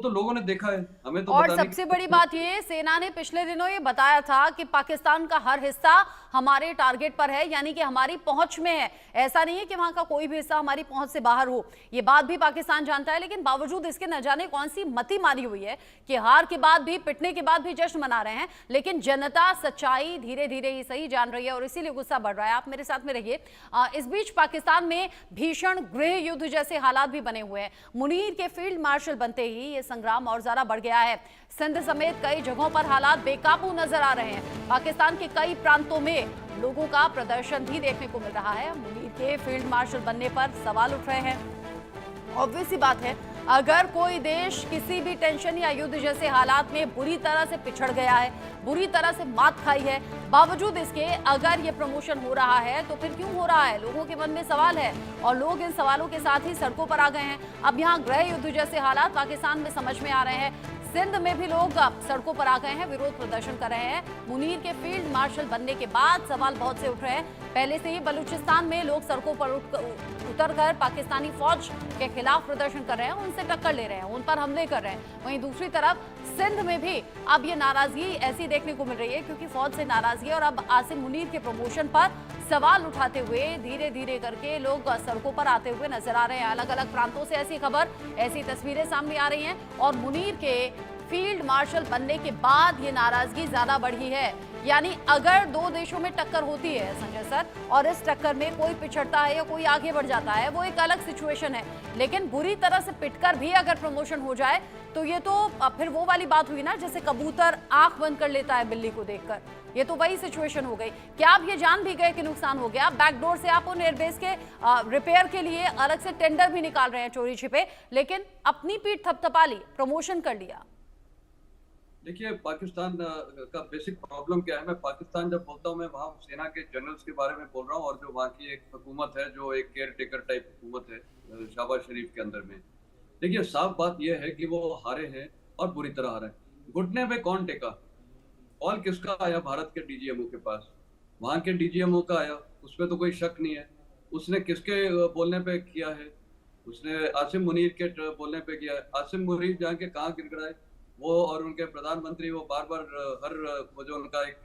तो लोगों ने देखा है, हमें तो और बताने की सबसे जरूरत बड़ी नहीं। बात ये, सेना ने पिछले दिनों ये बताया था कि पाकिस्तान का हर हिस्सा हमारे टारगेट पर है, यानी कि हमारी पहुंच में है। ऐसा नहीं है कि वहां का कोई भी हिस्सा हमारी पहुंच से बाहर हो। ये बात भी पाकिस्तान जानता है, लेकिन बावजूद इसके न जाने कौन सी मति मारी हुई है कि हार के बाद भी, पिटने के बाद भी जश्न मना रहे हैं। लेकिन जनता सच्चाई धीरे धीरे ही सही जान रही है और इसीलिए गुस्सा बढ़ रहा है। आप मेरे साथ में रहिए। इस बीच पाकिस्तान में भीषण गृह युद्ध जैसे हालात भी बने हुए हैं। मुनीर के फील्ड मार्शल बनते ही ये संग्राम और ज्यादा बढ़ गया है। सिंध समेत कई जगहों पर हालात बेकाबू नजर आ रहे हैं। पाकिस्तान के कई प्रांतों में लोगों का प्रदर्शन भी देखने को मिल रहा है। मुनीर के फील्ड मार्शल बनने पर सवाल उठ रहे हैं। ऑब्वियस सी बात है, अगर कोई देश किसी भी टेंशन या युद्ध जैसे हालात में बुरी तरह से पिछड़ गया है, बुरी तरह से मात खाई है, बावजूद इसके अगर ये प्रमोशन हो रहा है तो फिर क्यों हो रहा है? लोगों के मन में सवाल है और लोग इन सवालों के साथ ही सड़कों पर आ गए हैं। अब यहाँ गृह युद्ध जैसे हालात पाकिस्तान में समझ में आ रहे हैं। सिंध में भी लोग सड़कों पर आ गए हैं, विरोध प्रदर्शन कर रहे हैं। मुनीर के फील्ड मार्शल बनने के बाद सवाल बहुत से उठ रहे हैं। पहले से ही बलूचिस्तान में लोग सड़कों पर उतरकर पाकिस्तानी फौज के खिलाफ प्रदर्शन कर रहे हैं, उनसे टक्कर ले रहे हैं, उन पर हमले कर रहे हैं। वहीं दूसरी तरफ सिंध में भी अब ये नाराजगी ऐसी देखने को मिल रही है क्योंकि फौज से नाराजगी है और अब आसिम मुनीर के प्रमोशन पर सवाल उठाते हुए धीरे धीरे करके लोग सड़कों पर आते हुए नजर आ रहे हैं। अलग अलग प्रांतों से ऐसी खबर, ऐसी तस्वीरें सामने आ रही हैं और मुनीर के फील्ड मार्शल बनने के बाद ये नाराजगी ज्यादा बढ़ी है। यानी अगर दो देशों में टक्कर होती है संजय सर, और इस टक्कर में कोई पिछड़ता है या कोई आगे बढ़ जाता है, वो एक अलग सिचुएशन है। लेकिन बुरी तरह से पिटकर भी अगर प्रमोशन हो जाए तो ये तो फिर वो वाली बात हुई ना, जैसे कबूतर आंख बंद कर लेता है बिल्ली को देखकर। ये तो वही सिचुएशन हो गई। क्या आप ये जान भी गए कि नुकसान हो गया? बैकडोर से आप उन एयरबेस के रिपेयर के लिए अलग से टेंडर भी निकाल रहे हैं चोरी छिपे, लेकिन अपनी पीठ थपथपा ली, प्रमोशन कर लिया। देखिए, पाकिस्तान का बेसिक प्रॉब्लम क्या है। मैं पाकिस्तान जब बोलता हूँ, मैं वहाँ सेना के जनरल्स के बारे में बोल रहा हूँ और जो वहाँ की एक हुकूमत है, जो एक केयर टेकर टाइप हुकूमत है शहबाज शरीफ के अंदर में। देखिए, साफ बात यह है कि वो हारे हैं और बुरी तरह हारे हैं। घुटने पे कौन टेका? कॉल किसका आया? भारत के डीजीएमओ के पास, वहाँ के डीजीएमओ का आया, उसमें तो कोई शक नहीं है। उसने किसके बोलने पे किया है? उसने आसिम मुनीर के बोलने पे किया है। आसिम मुनीर जाके कहाँ गिड़गिड़ाए? वो और उनके प्रधानमंत्री वो बार बार हर वो जो उनका एक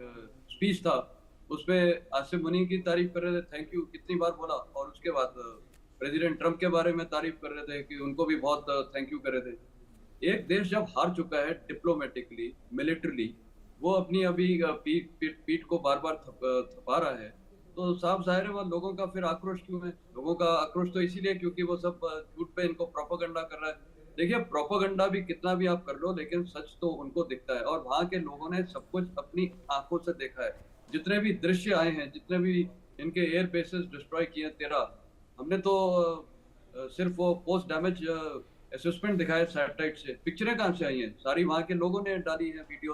स्पीच था उसमें आसिम मुनीर की तारीफ कर रहे थे, थैंक यू कितनी बार बोला, और उसके बाद प्रेसिडेंट ट्रम्प के बारे में तारीफ कर रहे थे कि उनको भी बहुत थैंक यू कर रहे थे। एक देश जब हार चुका है डिप्लोमेटिकली, मिलिट्रीली, वो अपनी अभी पीठ को बार बार थपा रहा है, तो साफ जाहिर है वो लोगों का फिर आक्रोश क्यों है? लोगों का आक्रोश तो इसीलिए क्योंकि वो सब झूठ पे इनको प्रोपेगेंडा कर रहा है। देखिए, प्रोपेगेंडा भी कितना भी आप कर लो, लेकिन सच तो उनको दिखता है और वहाँ के लोगों ने सब कुछ अपनी आंखों से देखा है। जितने भी दृश्य आए हैं, जितने भी इनके एयर बेसेस डिस्ट्रॉय किए 13, हमने तो सिर्फ वो पोस्ट डैमेज असेसमेंट दिखाया सैटेलाइट से। पिक्चरें कहाँ से आई हैं? सारी वहाँ के लोगों ने डाली हैं, वीडियो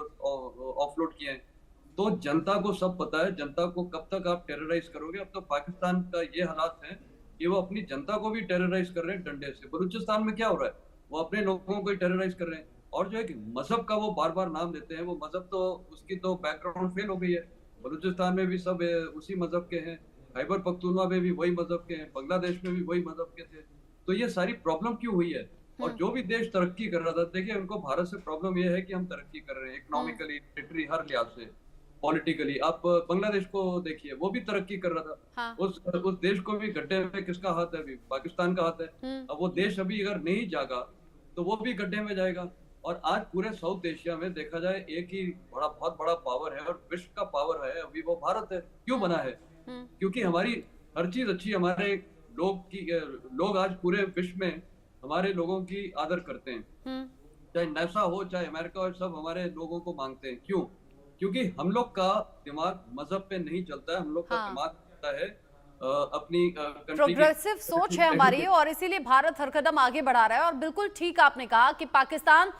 ऑफलोड किए हैं। तो जनता को सब पता है। जनता को कब तक आप टेरराइज करोगे? अब तो पाकिस्तान का ये हालात है कि वो अपनी जनता को भी टेरराइज कर रहे हैं डंडे से। बलूचिस्तान में क्या हो रहा है? वो अपने लोगों को ही टेरराइज कर रहे हैं। और जो एक मजहब का वो बार बार नाम लेते हैं, वो मजहब तो उसकी तो बैकग्राउंड फेल हो गई है। बलूचिस्तान में भी सब उसी मजहब के हैं, खैबर पख्तूनवा में भी वही मजहब के हैं, बांग्लादेश में भी वही मजहब के थे। तो ये सारी प्रॉब्लम क्यों हुई है? और जो भी देश तरक्की कर रहा था, देखिए उनको भारत से प्रॉब्लम ये है कि हम तरक्की कर रहे हैं इकोनॉमिकली, मिलिट्री, हर लिहाज से, पॉलिटिकली। आप बांग्लादेश को देखिए, वो भी तरक्की कर रहा था। हाँ। उस देश को भी गड्ढे में किसका हाथ है? अभी पाकिस्तान का हाथ है। अब वो देश अभी अगर नहीं जागा तो वो भी गड्ढे में जाएगा। और आज पूरे साउथ एशिया में देखा जाए एक ही बहुत बड़ा पावर है और विश्व का पावर है अभी, वो भारत है। क्यों बना है? क्योंकि हमारी हर चीज अच्छी, हमारे लोग आज पूरे विश्व में हमारे लोगों की आदर करते हैं। चाहे नासा हो, चाहे अमेरिका हो, सब हमारे लोगों को मांगते हैं। क्यों? क्योंकि हम लोग का दिमाग मजहब पे नहीं चलता है। हम लोग का हाँ। दिमाग चलता है अपनी कंट्री प्रोग्रेसिव सोच है हमारी और इसीलिए भारत हर कदम आगे बढ़ा रहा है। और बिल्कुल ठीक आपने कहा कि पाकिस्तान